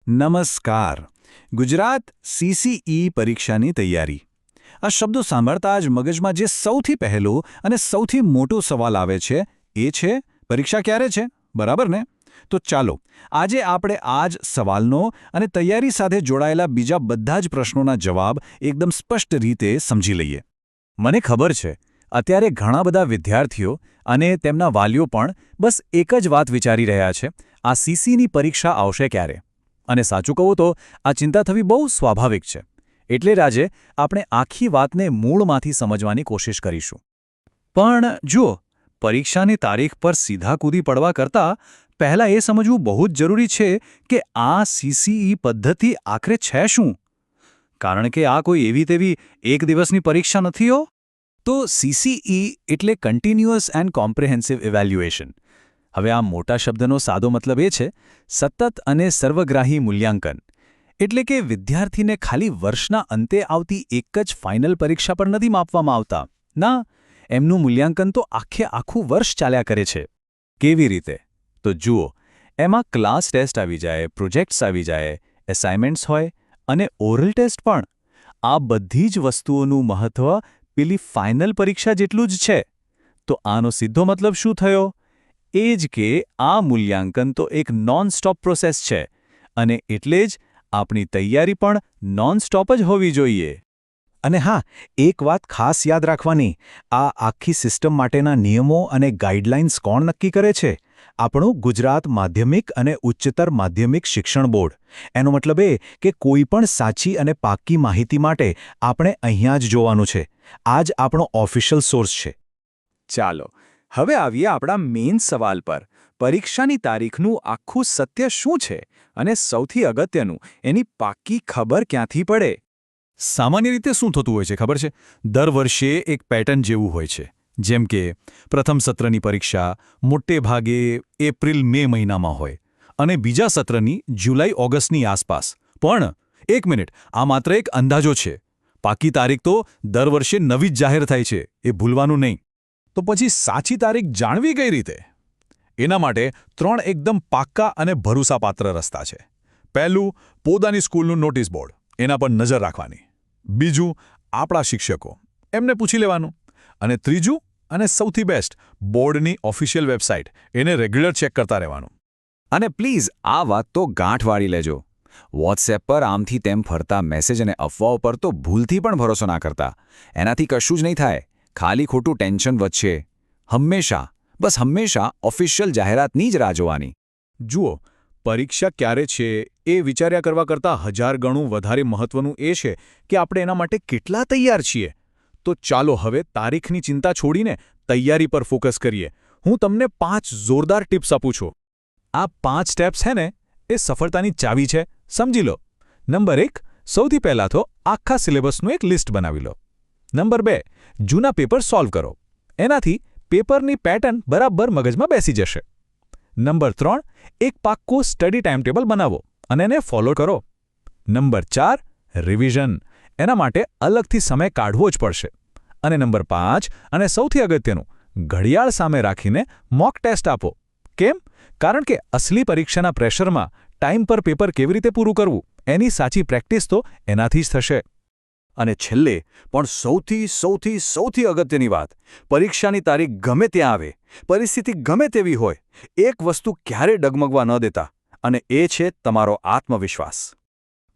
નમસ્કાર. ગુજરાત સીસીઈ પરીક્ષાની તૈયારી. આ શબ્દો સાંભળતા જ મગજમાં જે સૌથી પહેલો અને સૌથી મોટો સવાલ આવે છે એ છે પરીક્ષા ક્યારે છે, બરાબર ને? તો ચાલો આજે આપણે આ જ સવાલનો અને તૈયારી સાથે જોડાયેલા બીજા બધા જ પ્રશ્નોના જવાબ એકદમ સ્પષ્ટ રીતે સમજી લઈએ. મને ખબર છે અત્યારે ઘણા બધા વિદ્યાર્થીઓ અને તેમના વાલીઓ પણ બસ એક જ વાત વિચારી રહ્યા છે, આ સીસીની પરીક્ષા આવશે ક્યારે? અને સાચું કહું તો આ ચિંતા થવી બહુ સ્વાભાવિક છે. એટલે જ આજે આપણે આખી વાતને મૂળમાંથી સમજવાની કોશિશ કરીશું. પણ જુઓ, પરીક્ષાની તારીખ પર સીધા કૂદી પડવા કરતાં પહેલાં એ સમજવું બહુ જ જરૂરી છે કે આ સીસીઈ પદ્ધતિ આખરે છે શું? કારણ કે આ કોઈ એવી તેવી એક દિવસની પરીક્ષા નથી હો. તો સીસીઈ એટલે કન્ટિન્યુઅસ એન્ડ કોમ્પ્રિહેન્સિવ ઇવેલ્યુએશન. હવે આ મોટા શબ્દનો સાદો મતલબ એ છે સતત અને સર્વગ્રાહી મૂલ્યાંકન. એટલે કે વિદ્યાર્થીને ખાલી વર્ષના અંતે આવતી એક જ ફાઇનલ પરીક્ષા પર નથી માપવામાં આવતા. ના, એમનું મૂલ્યાંકન તો આખું વર્ષ ચાલ્યા કરે છે. કેવી રીતે? તો જુઓ, એમાં ક્લાસ ટેસ્ટ આવી જાય, પ્રોજેક્ટ્સ આવી જાય, એસાઇનમેન્ટ્સ હોય અને ઓરલ ટેસ્ટ પણ. આ બધી જ વસ્તુઓનું મહત્ત્વ પેલી ફાઇનલ પરીક્ષા જેટલું જ છે. તો આનો સીધો મતલબ શું થયો? એ જ કે આ મૂલ્યાંકન તો એક નોન-સ્ટોપ પ્રોસેસ છે અને એટલે જ આપણી તૈયારી પણ નોન-સ્ટોપ જ હોવી જોઈએ. અને હા, એક વાત ખાસ યાદ રાખવાની, આ આખી સિસ્ટમ માટેના નિયમો અને ગાઈડલાઇન્સ કોણ નક્કી કરે છે? આપણું ગુજરાત માધ્યમિક અને ઉચ્ચતર માધ્યમિક શિક્ષણ બોર્ડ. એનો મતલબ એ કે કોઈ પણ સાચી અને પાક્કી માહિતી માટે આપણે અહીંયા જ જોવાનું છે. આ જ આપણો ઓફિશિયલ સોર્સ છે. ચાલો હવે આવીએ આપણા મેઇન સવાલ પર. પરીક્ષાની તારીખનું આખું સત્ય શું છે અને સૌથી અગત્યનું, એની પાક્કી ખબર ક્યાંથી પડે? સામાન્ય રીતે શું થતું હોય છે ખબર છે? દર વર્ષે એક પેટર્ન જેવું હોય છે. જેમ કે પ્રથમ સત્રની પરીક્ષા મોટે ભાગે એપ્રિલ-મે મહિનામાં હોય અને બીજા સત્રની જુલાઈ-ઓગસ્ટની આસપાસ. પણ એક મિનિટ, આ માત્ર એક અંદાજો છે. પાક્કી તારીખ તો દર વર્ષે નવી જ જાહેર થાય છે, એ ભૂલવાનું નહીં. તો પછી સાચી તારીખ જાણવી કઈ રીતે? એના માટે 3 એકદમ પાક્કા અને ભરોસાપાત્ર રસ્તા છે. પહેલું, પોતાની સ્કૂલનું નોટિસ બોર્ડ, એના પર નજર રાખવાની. બીજું, આપણા શિક્ષકો, એમને પૂછી લેવાનું. અને ત્રીજું અને સૌથી બેસ્ટ, બોર્ડની ઓફિશિયલ વેબસાઇટ, એને રેગ્યુલર ચેક કરતા રહેવાનું. અને પ્લીઝ આ વાત તો ગાંઠ વાળી લેજો. વોટ્સએપ પર આમથી તેમ ફરતા મેસેજ અને અફવાઓ પર તો ભૂલથી પણ ભરોસો ના કરતા. એનાથી કશું જ નહીં થાય, ખાલી ખોટું ટેન્શન વધશે. હંમેશા ઓફિશિયલ જાહેરાતની જ રાહ જોવાની. જુઓ, પરીક્ષા ક્યારે છે એ વિચાર્યા કરવા કરતાં 1000 ગણું વધારે મહત્વનું એ છે કે આપણે એના માટે કેટલા તૈયાર છીએ. તો ચાલો હવે તારીખની ચિંતા છોડીને તૈયારી પર ફોકસ કરીએ. હું તમને 5 જોરદાર ટિપ્સ આપું છું. આ 5 સ્ટેપ્સ છે ને, એ સફળતાની ચાવી છે, સમજી લો. નંબર 1, સૌથી પહેલાં તો આખા સિલેબસનું એક લિસ્ટ બનાવી લો. નંબર 2, જૂના પેપર સોલ્વ કરો. એનાથી પેપરની પેટર્ન બરાબર મગજમાં બેસી જશે. નંબર 3, એક પાક્કું સ્ટડી ટાઈમટેબલ બનાવો અને એને ફોલો કરો. Number 4, revision. એના માટે અલગથી સમય કાઢવો જ પડશે. અને નંબર 5, અને સૌથી અગત્યનું, ઘડિયાળ સામે રાખીને મોક ટેસ્ટ આપો. કેમ? કારણ કે અસલી પરીક્ષાના પ્રેશરમાં ટાઈમ પર પેપર કેવી રીતે પૂરું કરવું, એની સાચી પ્રેક્ટિસ તો એનાથી જ થશે. અને છેલ્લે પણ સૌથી અગત્યની વાત, પરીક્ષાની તારીખ ગમે ત્યાં આવે, પરિસ્થિતિ ગમે તેવી હોય, એક વસ્તુ ક્યારે ડગમગવા ન દેતા, અને એ છે તમારો આત્મવિશ્વાસ.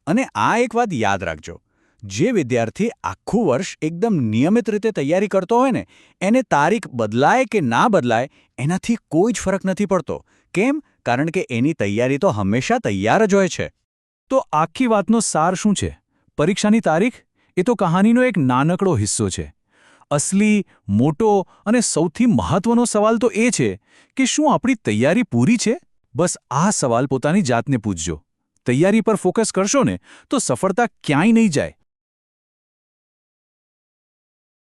અને આ એક વાત યાદ રાખજો, જે વિદ્યાર્થી આખું વર્ષ એકદમ નિયમિત રીતે તૈયારી કરતો હોય ને, એને તારીખ બદલાય કે ના બદલાય એનાથી કોઈ જ ફરક નથી પડતો. કેમ? કારણ કે એની તૈયારી તો હંમેશા તૈયાર જ હોય છે. તો આખી વાતનો સાર શું છે? પરીક્ષાની તારીખ એ તો કહાનીનો એક નાનકડો હિસ્સો છે. અસલી, મોટો અને સૌથી મહત્વનો સવાલ તો એ છે કે શું આપણી તૈયારી પૂરી છે? બસ આ સવાલ પોતાની જાતને પૂછજો. તૈયારી પર ફોકસ કરશો ને તો સફળતા ક્યાંય નહીં જાય.